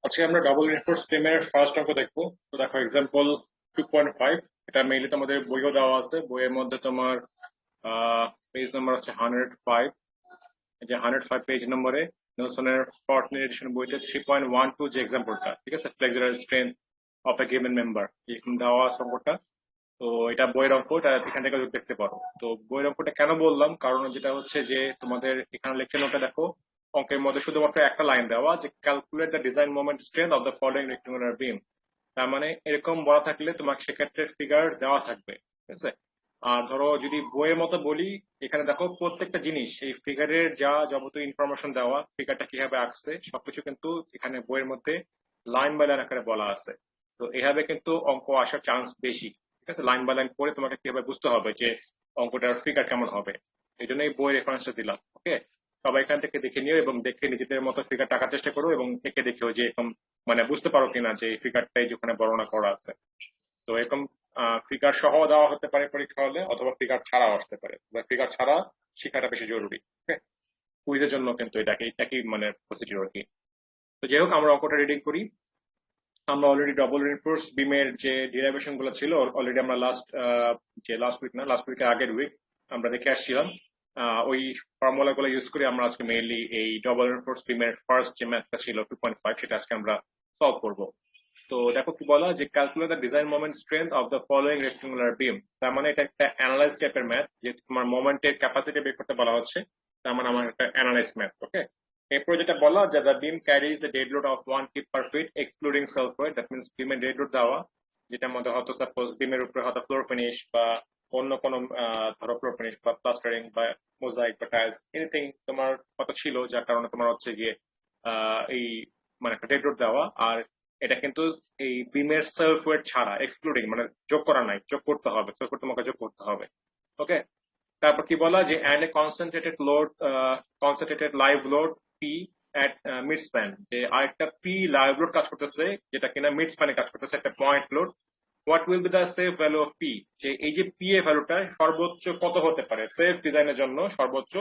আজকে আমরা double reinforce ফ্রেমের ফার্স্ট অঙ্ক দেখবো। তো দেখো এক্সাম্পল 2.5। এটা মেইনলি তোমাদের বইও দেওয়া আছে। বইয়ের মধ্যে তোমার পেজ নাম্বার হচ্ছে 105। এই যে 105 পেজ নম্বরে নেলসনের ফর্টনি এডিশন বইতে 3.12 যে এক্সাম্পলটা, ঠিক আছে, ফ্লেক্সুরাল strength of a given member, এরকম দেওয়া আছে অঙ্কটা। তো এটা বইয়ের অঙ্ক, এটা এখান থেকে দেখতে পারো। তো বইয়ের অঙ্কটা কেন বললাম, কারণ যেটা হচ্ছে যে তোমাদের এখানে লেকচার নোটে দেখো অঙ্কের মধ্যে শুধুমাত্র একটা লাইন দেওয়া যে calculate the design moment strength of the following rectangular beam. তার মানে এরকম বলা থাকলে তোমাকে সেক্ষেত্রে ফিগার দেওয়া থাকবে, ঠিক আছে। আর ধরো যদি বইয়ের মতো বলি, এখানে দেখো প্রত্যেকটা জিনিস এই ফিগারের যা যাবতীয় ইনফরমেশন দেওয়া, ফিগারটা কিভাবে আঁকছে সবকিছু কিন্তু এখানে বইয়ের মধ্যে লাইন বাই লাইন আকারে বলা আছে। তো এভাবে কিন্তু অঙ্ক আসার চান্স বেশি, ঠিক আছে। লাইন বাই লাইন পড়ে তোমাকে কিভাবে বুঝতে হবে যে অঙ্কটার ফিগার কেমন হবে। এই জন্য এই বই রেফারেন্সটা দিলাম, ওকে। সবাই এখান থেকে দেখে নিও এবং দেখে নিজেদের মতো ফিগার টাকার চেষ্টা করো এবং একে দেখেও যে এরকম মানে বুঝতে পারো কিনা যে এই ফিগারটাই যেখানে বর্ণনা করা আছে। তো এরকম ফিগার সহ দেওয়া হতে পারে পরীক্ষা হলে, অথবা ফিগার ছাড়াও আসতে পারে। ফিগার ছাড়া শেখাটা বেশি জরুরি, ওকে। কুইজের জন্য কিন্তু এটাকে একই মানে প্রসিডিউর আর কি। তো যাই হোক, আমরা অঙ্কটা রিডিং করি। আমরা অলরেডি ডবল রিইনফোর্স বিমের যে ডিরাইভেশন গুলো ছিল অলরেডি আমরা লাস্ট উইক না, লাস্ট উইকের আগের উইক আমরা দেখে আসছিলাম। ওই ফর্মুলা গুলো ইউজ করে আমরা আজকে মেইনলি এই ডবল রিইনফোর্স বিমের ফার্স্ট যে ম্যাথটা ছিল 2.5, সেটা আজকে আমরা সলভ করব। তো দেখো কি বলা যে calculate the design moment strength of the following rectangular beam. তার মানে এটা একটা অ্যানালাইজ টাইপের ম্যাথ, যে তোমার মোমেন্টের ক্যাপাসিটি বের করতে বলা হচ্ছে। তার মানে আমার একটা অ্যানালাইজ ম্যাথ, ওকে। এরপর যেটা বলা যে the beam carries a dead load of 1 kip per feet excluding self weight. That means বিমের ডেড লোড দেওয়া, যেটার মধ্যে হয়তো সাপোজ বিমের উপরে হয়তো ফ্লোর ফিনিশ বা অন্য কোনো ধরো ফ্লোর ফিনিশ বা প্লাস্টারিং বা মোজাইক বা টাইলস এনিথিং তোমার কত ছিল, যার কারণে তোমার হচ্ছে গিয়ে এই মানে একটা ডেড লোড দেওয়া। আর এটা কিন্তু এই বিমের সেলফ ওয়েট ছাড়া, এক্সক্লুডিং মানে যোগ করা নাই, যোগ করতে হবে, সেলফ ওয়েট তোমাকে যোগ করতে হবে, ওকে। তারপর কি বলা যে and a concentrated load, concentrated live load P at mid span, যে আরেকটা পি লাইভ লোড কাজ করতেছে যেটা কিনা মিড স্প্যানে কাজ করতেছে, একটা point load. What will be the safe value of P, যে এই যে পি এর ভ্যালুটা সর্বোচ্চ কত হতে পারে, সেফ ডিজাইনের জন্য সর্বোচ্চ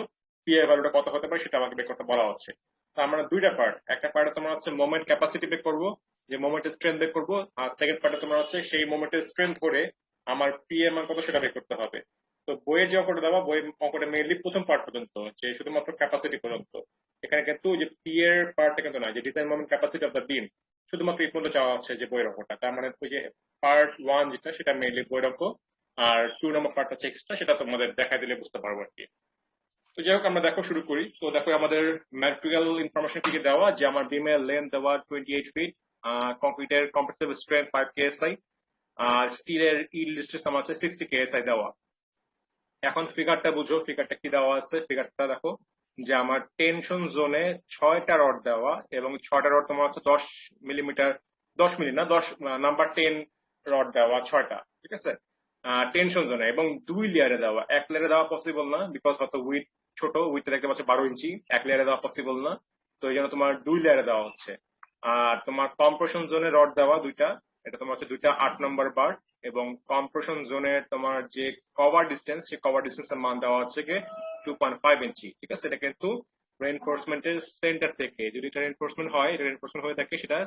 পি এর ভ্যালুটা কত হতে পারে সেটা আমাকে বের করতে বলা হচ্ছে। তো আমরা দুইটা পার্ট, একটা পার্টে তোমার হচ্ছে মোমেন্ট ক্যাপাসিটি বের করবো, যে মোমেন্টের স্ট্রেংথ বের করবো। আর সেকেন্ড পার্টে তোমার হচ্ছে সেই মোমেন্টের স্ট্রেংথ করে আমার পি এর মান কত সেটা বের করতে হবে। তো বইয়ের যে অঙ্কটা দেওয়া, বইয়ের অঙ্কটা মেইনলি প্রথম পার্ট পর্যন্ত, যে শুধুমাত্র ক্যাপাসিটি পর্যন্ত। এখানে কিন্তু যে পি এর পার্টটা কিন্তু না, যে design moment capacity of the beam শুধুমাত্র এই পর্যন্ত চাওয়া হচ্ছে যে বইয়ের অঙ্কটা। তার মানে ওই যে পার্ট ওয়ান যেটা সেটা মেইনলি বইয়ের অঙ্ক, আর 2 নম্বর পার্ট হচ্ছে এক্সট্রা, সেটা তোমাদের দেখা দিলে বুঝতে পারবো আর কি। তো যাই হোক, আমরা দেখো শুরু করি। তো দেখো আমাদের ম্যাটেরিয়াল ইনফরমেশন থেকে দেওয়া যে আমার বিমের লেন্থ দেওয়া 28 ফিট, কংক্রিটের কম্প্রেসিভ স্ট্রেংথ 5 কেএসআই, আর স্টিলের ইল্ড স্ট্রেস আমার আছে 60 কেএসআই দেওয়া। এখন ফিগারটা বুঝো, ফিগারটা কি দেওয়া আছে, ফিগারটা দেখো যে আমার টেনশন জোনে 6টা রড দেওয়া এবং 6টা রড তোমার হচ্ছে 10 মিলিমিটার, 10 মিলি না, 10 নাম্বার 10 রড দেওয়া 6টা, ঠিক আছে। টেনশন জোনে এবং 2 লেয়ারে দেওয়া, এক লেয়ারে দেওয়া পসিবল না, বিকজ হয়তো উইথ ছোট, উইথ দেখতে পাচ্ছ 12 ইঞ্চি, এক লেয়ারে দেওয়া পসিবল না। তো এই জন্য তোমার 2 লেয়ারে দেওয়া হচ্ছে। আর তোমার কম্প্রেশন জোনে রড দেওয়া দুইটা, এটা তোমার হচ্ছে দুইটা 8 নম্বর বার। এবং কম্প্রেশন জোনের তোমার যে কভার ডিস্টেন্স, সেই কভার ডিস্টেন্সের মান দেওয়া হচ্ছে কি 2.5 ইঞ্চি, ঠিক আছে। এটা কিন্তু রেইনফোর্সমেন্টের সেন্টার থেকে, যদি এটা রেইনফোর্সমেন্ট হয়, রেইনফোর্সমেন্ট হয়ে থাকে, সেটা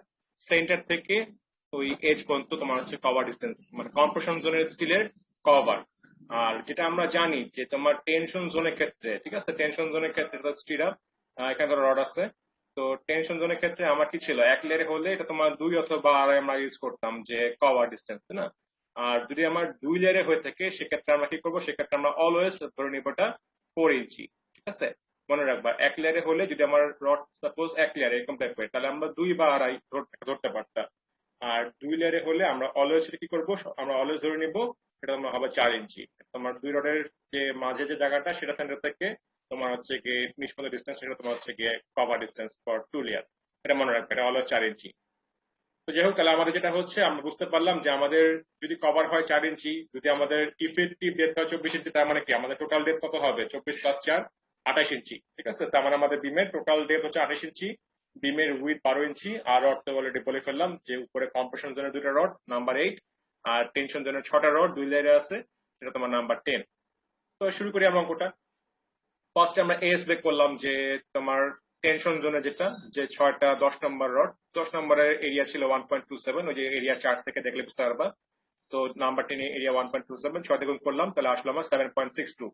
সেন্টার থেকে ওই এজ পর্যন্ত তোমার হচ্ছে কভার ডিস্টেন্স, মানে কম্প্রেশন জোনের স্টিলের কভার। আর যেটা আমরা জানি যে তোমার টেনশন জোনের ক্ষেত্রে, ঠিক আছে, টেনশন জোনের ক্ষেত্রে স্টিল আপ, এখানে ধরো রড আছে। তো টেনশন জোনের ক্ষেত্রে আমার কি ছিল, এক লেয়ারে হলে এটা তোমার 2 অথবা আড়াই আমরা ইউজ করতাম যে কভার ডিস্টেন্স, তাই না। আর যদি আমার 2 লেয়ারে হয়ে থাকে সেক্ষেত্রে আমরা কি করবো, সেক্ষেত্রে আমরা অলওয়েজ ধরে নিব এটা 4 ইঞ্চি, ঠিক আছে। মনে রাখবা এক লেয়ারে হলে যদি আমার রড সাপোজ এক লেয়ারে এরকম টাইপের, তাহলে আমরা 2 বা আড়াই ধরতে পারতাম। আর 2 লেয়ারে হলে আমরা অলওয়েজ কি করবো, আমরা অলওয়েজ ধরে নিব সেটা তোমার হবে 4 ইঞ্চি। তোমার দুই রডের যে মাঝে যে জায়গাটা সেটা সেন্টার থেকে তোমার হচ্ছে গিয়ে নিষ্পন্ন ডিস্টেন্স, সেটা তোমার হচ্ছে গিয়ে কভার ডিস্টেন্স ফর 2 লেয়ার। এটা মনে রাখবে, এটা অলওয়েজ 4 ইঞ্চি। তো যাই হোক, তাহলে আমাদের যেটা হচ্ছে আমরা বুঝতে পারলাম যে আমাদের যদি কভার হয় 4 ইঞ্চি, যদি আমাদের ইফেক্টিভ ডেপথ হয় 24 ইঞ্চি, তার মানে কি আমাদের টোটাল ডেপথ কত হবে, 24 + 4 28 ইঞ্চি, ঠিক আছে। তার মানে আমাদের বিমের টোটাল ডেপথ হচ্ছে 28 ইঞ্চি, বিমের উইথ 12 ইঞ্চি। আর রড তো অলরেডি বলে ফেললাম যে উপরে কম্প্রেশন জোনের দুটো রড নাম্বার 8, আর টেনশন জোনের 6টা রড 2 লেয়ারে আছে, সেটা তোমার নাম্বার 10। তো শুরু করি আমরা অঙ্কটা। ফার্স্টে আমরা এস বের করলাম যে তোমার টেনশন জোনে যেটা যে 6টা 10 নম্বর রড, 10 নম্বরের এরিয়া ছিল 1.27, ওই যে এরিয়া চার্ট থেকে দেখলে বুঝতে পারবা। তো নাম্বার 10 এরিয়া 1.27, 6 দিয়ে গুণ করলাম তাহলে আসলো আমার 7.62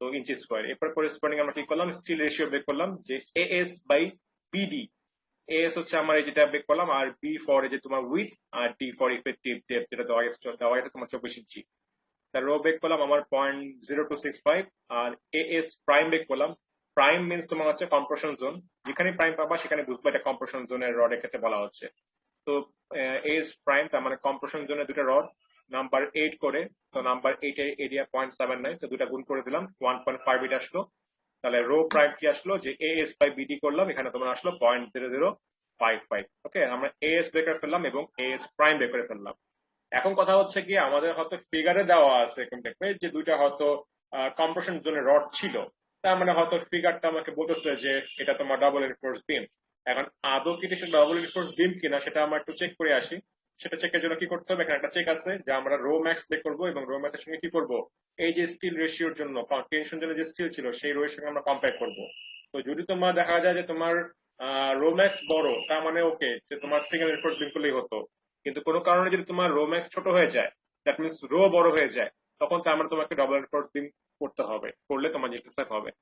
তো ইঞ্চি স্কোয়ার। এরপর করেসপন্ডিং আমরা কি করলাম, স্টিল রেশিও বের করলাম যে এএস বাই বিডি। এএস হচ্ছে আমার এই যেটা বের করলাম, আর বি ফর এই যে তোমার উইথ, আর ডি ফর ইফেক্টিভ ডেপথ, যেটা দেওয়া আছে তোমার 24 ইঞ্চি। তার রো বেক করলাম আমার 0.0265, আর এএস প্রাইম বেক করলাম। প্রাইম মিনস তোমার হচ্ছে কম্প্রেশন জোন, যেখানে প্রাইম পাবা সেখানে বুঝবা এটা কম্প্রেশন জোনের রডের ক্ষেত্রে বলা হচ্ছে। তো এস প্রাইম তার মানে কম্প্রেশন জোনে দুটো রড নাম্বার 8 করে, তো নাম্বার 8 এর এরিয়া 0.79, তো দুটা গুণ করে দিলাম 1.5 এটা আসলো। তাহলে রো প্রাইম কি আসলো যে এএস বাই বিডি করলাম, এখানে তোমার আসলো 0.0055। ওকে, আমরা এএস বের করে ফেললাম এবং এএস প্রাইম বের করে ফেললাম। এখন কথা হচ্ছে কি, আমাদের হয়তো ফিগারে দেওয়া আছে এরকম দেখবে যে দুইটা হয়তো কম্প্রেশন জোনে রড ছিল, তার মানে হয়তো ফিগারটা আমাকে বলতেছে যে এটা তোমার ডাবল এনফোর্স বিম। এখন আদৌ কি সেটা ডাবল এনফোর্স বিম কিনা সেটা আমরা একটু চেক করে আসি। সেটা চেকের জন্য কি করতে হবে, এখানে একটা চেক আছে যে আমরা রো ম্যাক্স বের করবো এবং রো ম্যাক্সের সঙ্গে কি করব, এই যে স্টিল রেশিওর জন্য টেনশন জন্য যে স্টিল ছিল সেই রো এর সঙ্গে আমরা কম্পেয়ার করব। তো যদি তোমার দেখা যায় যে তোমার রো ম্যাক্স বড়, তার মানে ওকে যে তোমার সিঙ্গেল এনফোর্স বিম করলেই হতো। কিন্তু কোনো কারণে যদি তোমার রো ম্যাক্স ছোট হয়ে যায়, দ্যাট মিনস রো বড় হয়ে যায়, তখন তার মানে তোমাকে ডাবল এনফোর্স বিম করতে হবে, করলে তোমার যেটা সেফ হবে।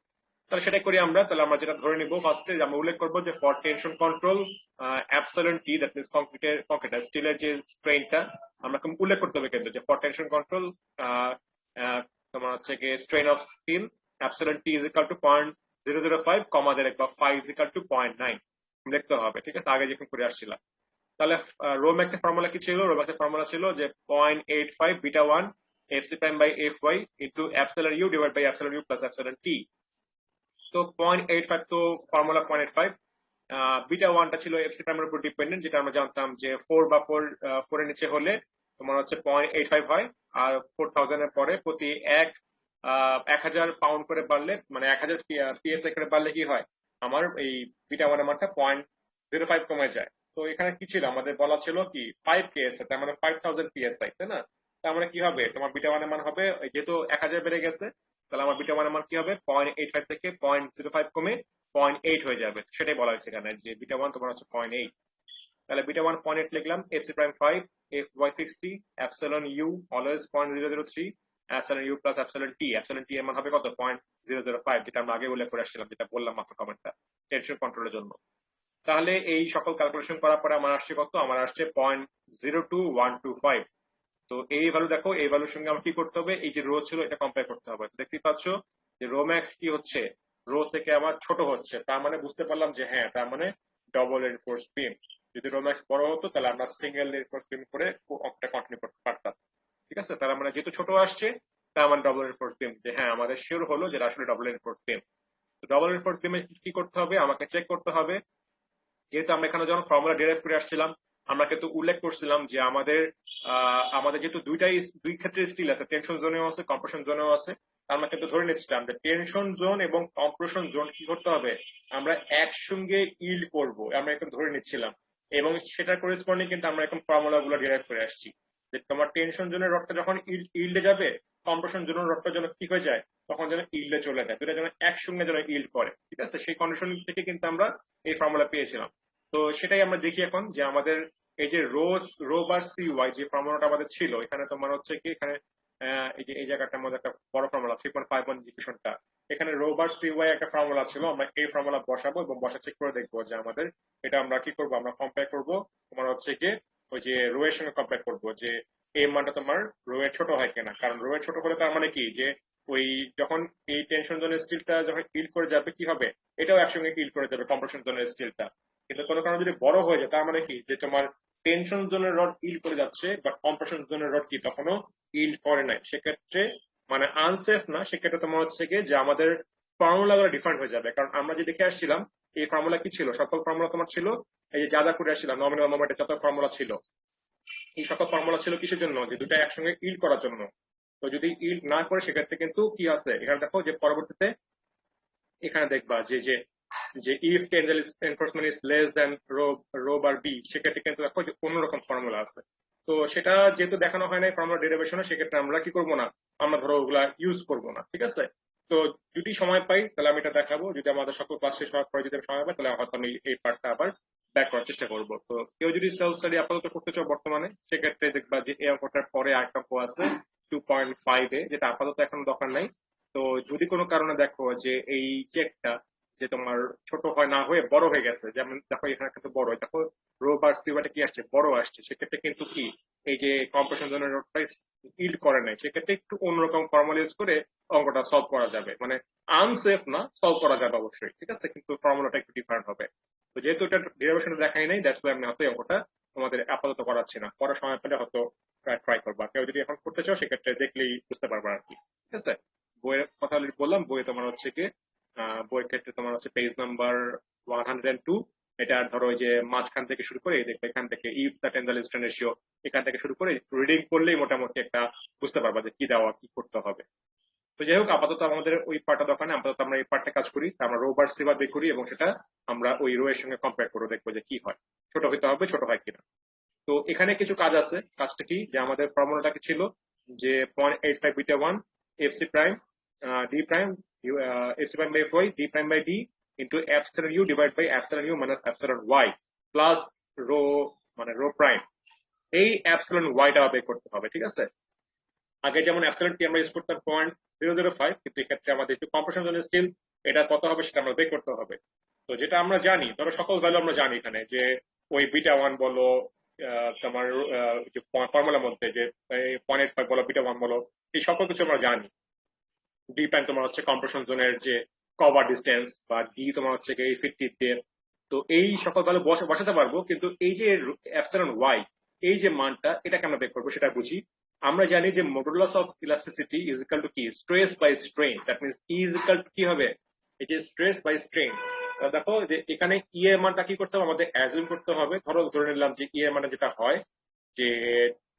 তাহলে সেটাই করি আমরা। তাহলে আমরা যেটা ধরে নিব ফার্স্টে, আমরা উল্লেখ করবো যে for tension control epsilon T, that means কংক্রিটের স্টিলের যে স্ট্রেনটা আমরা উল্লেখ করতে হবে কিন্তু যে ফর টেনশন কন্ট্রোল তোমার হচ্ছে কি strain of steel epsilon T is equal to 0.005 comma দিয়ে বা 5 ইজ ইকুয়াল টু 0.9 লিখতে হবে। ঠিক আছে, আগে যখন করে আসছিলাম। তাহলে রো ম্যাক্স এর ফর্মুলা কি ছিল, রো ম্যাক্স এর ফর্মুলা ছিল যে 0.85 beta 1 FC prime by F Y into epsilon U divide by epsilon U plus epsilon T. তো 0.85 তো ফর্মুলা 0.85, বিটা 1টা ছিল এফসি প্রাইমের উপর ডিপেন্ডেন্ট, যেটা আমরা জানতাম যে 4 বা 4 এর নিচে হলে তোমার হচ্ছে 0.85 হয়, আর 4000 এর পরে প্রতি 1000 পাউন্ড করে বাড়লে মানে 1000 পিএসআই করে বাড়লে কি হয়, আমার এই বিটা 1 এর মানটা 0.05 কমে যায়। তো এখানে কি ছিল, আমাদের বলা ছিল কি 5 পিএসআই, তার মানে 5000 পিএসআই, তাই না? তার মানে কি হবে, তোমার বিটা 1 এর মান হবে যেহেতু 1000 বেড়ে গেছে, তাহলে আমার বিটা 1 এর মান কি হবে 0.85 থেকে 0.05 কমে 0.8 হয়ে যাবে। সেটাই বলা হয়েছে এখানে যে বিটা 1 তোমার হচ্ছে 0.8। তাহলে বিটা 1 0.8 লিখলাম, FC prime 5, F Y 60, epsilon U always 0.003, epsilon U plus epsilon T. Epsilon T এর মান হবে কত 0.005, যেটা আমরা আগে উল্লেখ করে আসছিলাম, যেটা বললাম মাত্র কমেন্টটা টেনশন কন্ট্রোলের জন্য। তাহলে এই সকল ক্যালকুলেশন করার পরে আমার আসছে কত, আমার আসছে 0.02125। তো এই ভ্যালু দেখো, এই ভ্যালুর সঙ্গে আমার কি করতে হবে, এই যে রো ছিল এটা কম্পেয়ার করতে হবে। দেখতেই পাচ্ছ যে রো ম্যাক্স কি হচ্ছে, রো থেকে আমার ছোট হচ্ছে, তার মানে বুঝতে পারলাম যে হ্যাঁ তার মানে ডবল এনফোর্স বিম। যদি রো ম্যাক্স বড় হতো তাহলে আমরা সিঙ্গেল এনফোর্স বিম করে অঙ্কটা কন্টিনিউ করতে পারতাম। ঠিক আছে, তার মানে যেহেতু ছোট আসছে তার মানে ডবল এনফোর্স বিম, যে হ্যাঁ আমাদের শিওর হলো যে আসলে ডবল এনফোর্স বিম। তো ডবল এনফোর্স বিমে কি করতে হবে, আমাকে চেক করতে হবে, যেহেতু আমরা এখানে যখন ফর্মুলা ডিরাইভ করে আসছিলাম আমরা কিন্তু উল্লেখ করছিলাম যে আমাদের যেহেতু দুই ক্ষেত্রে স্টিল আছে, টেনশন জোনেও আছে কম্প্রেশন জোনেও আছে, আমরা কিন্তু ধরে নিচ্ছিলাম যে টেনশন জোন এবং কম্প্রেশন জোন কি করতে হবে, আমরা একসঙ্গে ইল্ড করব, আমরা এখন ধরে নিচ্ছিলাম। এবং সেটার করেসপন্ডিং কিন্তু আমরা এখন ফর্মুলা গুলো ডিরাইভ করে আসছি যে তোমার টেনশন জোনের রডটা যখন ইল্ডে যাবে, কম্প্রেশন জোনের রডটা যেন কি হয়ে যায়, তখন যেন ইল্ডে চলে যায়, দুটা যেন একসঙ্গে যেন ইল্ড করে। ঠিক আছে, সেই কন্ডিশন থেকে কিন্তু আমরা এই ফর্মুলা পেয়েছিলাম। তো সেটাই আমরা দেখি এখন যে আমাদের এই যে রো বার সি ওয়াই যে ফর্মুলাটা আমাদের ছিল, এখানে তোমার হচ্ছে কি এখানে এই যে এই জায়গাটার মধ্যে একটা বড় ফর্মুলা 3.51 ইকুয়েশনটা, এখানে রো বার সি ওয়াই একটা ফর্মুলা ছিল, আমরা এই ফর্মুলা বসাবো এবং বসা চেক করে দেখবো যে আমাদের এটা আমরা কি করবো, আমরা কম্পেয়ার করবো তোমার হচ্ছে কি ওই যে রো এর সঙ্গে কম্পেয়ার করবো যে এই মানটা তোমার রো এর ছোট হয় কিনা। কারণ রো এর ছোট হলে তার মানে কি যে ওই যখন এই টেনশন জোনের স্টিলটা যখন ইল্ড করে যাবে কি হবে, এটাও একসঙ্গে ইল্ড করে যাবে কম্প্রেশন জোনের স্টিলটা। কিন্তু কোনো কারণে যদি বড় হয়ে যায় তার মানে কি যে তোমার টেনশন জোনের রড ইল্ড করে যাচ্ছে বাট কম্প্রেশন জোনের রড কি তখনও ইল্ড করে নাই, সেক্ষেত্রে মানে আনসেফ না, সেক্ষেত্রে তোমার হচ্ছে কি যে আমাদের ফর্মুলা গুলো ডিফারেন্ট হয়ে যাবে। কারণ আমরা যে দেখে আসছিলাম এই ফর্মুলা কি ছিল, সকল ফর্মুলা তোমার ছিল এই যে যা করে আসছিলাম নমিনাল মোমেন্টের যত ফর্মুলা ছিল, এই সকল ফর্মুলা ছিল কিসের জন্য, যে দুটা একসঙ্গে ইল্ড করার জন্য। তো যদি ইল্ড না করে সেক্ষেত্রে কিন্তু কি আছে এখানে দেখো যে পরবর্তীতে এখানে দেখবা যে যে যে if tensile enforcement is less then rho bar B, সেক্ষেত্রে কিন্তু দেখো যে অন্যরকম ফর্মুলা আছে। তো সেটা যেহেতু দেখানো হয় না ফর্মুলা ডেরিভেশনে, সেক্ষেত্রে আমরা কি করবো না, আমরা ধরো ওগুলা ইউজ করবো না। ঠিক আছে, তো যদি সময় পাই তাহলে আমি এটা দেখাবো, যদি আমাদের সকল ক্লাস শেষ হওয়ার পরে যদি আমি সময় পাই তাহলে হয়তো আমি এই পার্টটা আবার ব্যাক করার চেষ্টা করবো। তো কেউ যদি সেলফ স্টাডি আপাতত করতে চাও বর্তমানে, সেক্ষেত্রে দেখবা যে এই অঙ্কটার পরে আরেকটা অঙ্ক আছে 2.5 এ, যেটা আপাতত এখন দরকার নাই। তো যদি কোনো কারণে দেখো যে এই চেকটা যে তোমার ছোট হয় না হয়ে বড় হয়ে গেছে, যেমন দেখো এখানে কিন্তু বড়, দেখো রো বার সিবাটা কি আসছে, বড় আসছে, সেক্ষেত্রে কিন্তু কি এই যে কম্প্রেশন জোনের নোটটা ইল্ড করে নাই, সেক্ষেত্রে একটু অন্যরকম ফর্মুলা ইউজ করে অঙ্কটা সলভ করা যাবে। মানে আনসেফ না, সলভ করা যাবে অবশ্যই, ঠিক আছে, কিন্তু ফর্মুলাটা একটু ডিফারেন্ট হবে। তো যেহেতু এটা ডেরিভেশনে দেখাই নাই, দ্যাটস ওয়াই আমি হয়তো এই অঙ্কটা তোমাদের আপাতত করাচ্ছি না, পরে সময় পেলে হয়তো ট্রাই করবা। কেউ যদি এখন করতে চাও সেক্ষেত্রে দেখলেই বুঝতে পারবা আর কি, ঠিক আছে। বইয়ের কথা বললাম, বইয়ে তোমার হচ্ছে কি বইয়ের ক্ষেত্রে তোমার হচ্ছে পেজ নাম্বার 102। এটা ধরো ওই যে মাঝখান থেকে শুরু করে দেখবে এখান থেকে ইফ দ্য টেন্ডাল ইনস্ট্যান্ট রেশিও, এখান থেকে শুরু করে রিডিং করলেই মোটামুটি একটা বুঝতে পারবা যে কি দেওয়া কি করতে হবে। তো যাই হোক, আপাতত আমাদের ওই পার্টটা দরকার নেই, আপাতত আমরা এই পার্টটা কাজ করি, তা আমরা রো বার সিবার বের করি এবং সেটা আমরা ওই রো এর সঙ্গে কম্পেয়ার করে দেখবো যে কি হয়, ছোট হইতে হবে, ছোট হয় কিনা। তো এখানে কিছু কাজ আছে, কাজটা কি যে আমাদের ফর্মুলাটা কি ছিল যে 0.85 beta 1 FC prime D prime FC prime by F Y D prime by D into epsilon U divide by epsilon U minus epsilon Y plus rho, মানে রো প্রাইম, এই এপসিলন ওয়াইটা বের করতে হবে, ঠিক আছে। আগে যেমন অ্যাপসিলন টি আমরা ইউজ করতাম 0.005, কিন্তু এক্ষেত্রে আমাদের একটু কম্প্রেশন জন্য স্টিল এটা কত হবে সেটা আমরা বের করতে হবে। তো যেটা আমরা জানি, ধরো সকল ভ্যালু আমরা জানি এখানে, যে ওই বিটা ওয়ান বলো তোমার যে ফর্মুলার মধ্যে যে 0.85 বলো বিটা ওয়ান বলো, এই সকল কিছু আমরা জানি। ডি প্রাইম তোমার হচ্ছে কম্প্রেশন জোনের যে কভার ডিস্টেন্স, বা ডি তোমার হচ্ছে এই ফিফটি ডেপ। তো এই সকল ভ্যালু বসাতে পারবো, কিন্তু এই যে এপসিলন ওয়াই, এই যে মানটা, এটাকে আমরা বের করবো সেটা বুঝি। আমরা জানি যে modulus of elasticity is equal to কি, stress by strain, that means E is equal to কি হবে, এই যে স্ট্রেস বাই স্ট্রেন। দেখো যে এখানে ই এর মানটা কি করতে হবে, আমাদের অ্যাজিউম করতে হবে, ধরো ধরে নিলাম যে ই এর মানটা যেটা হয় যে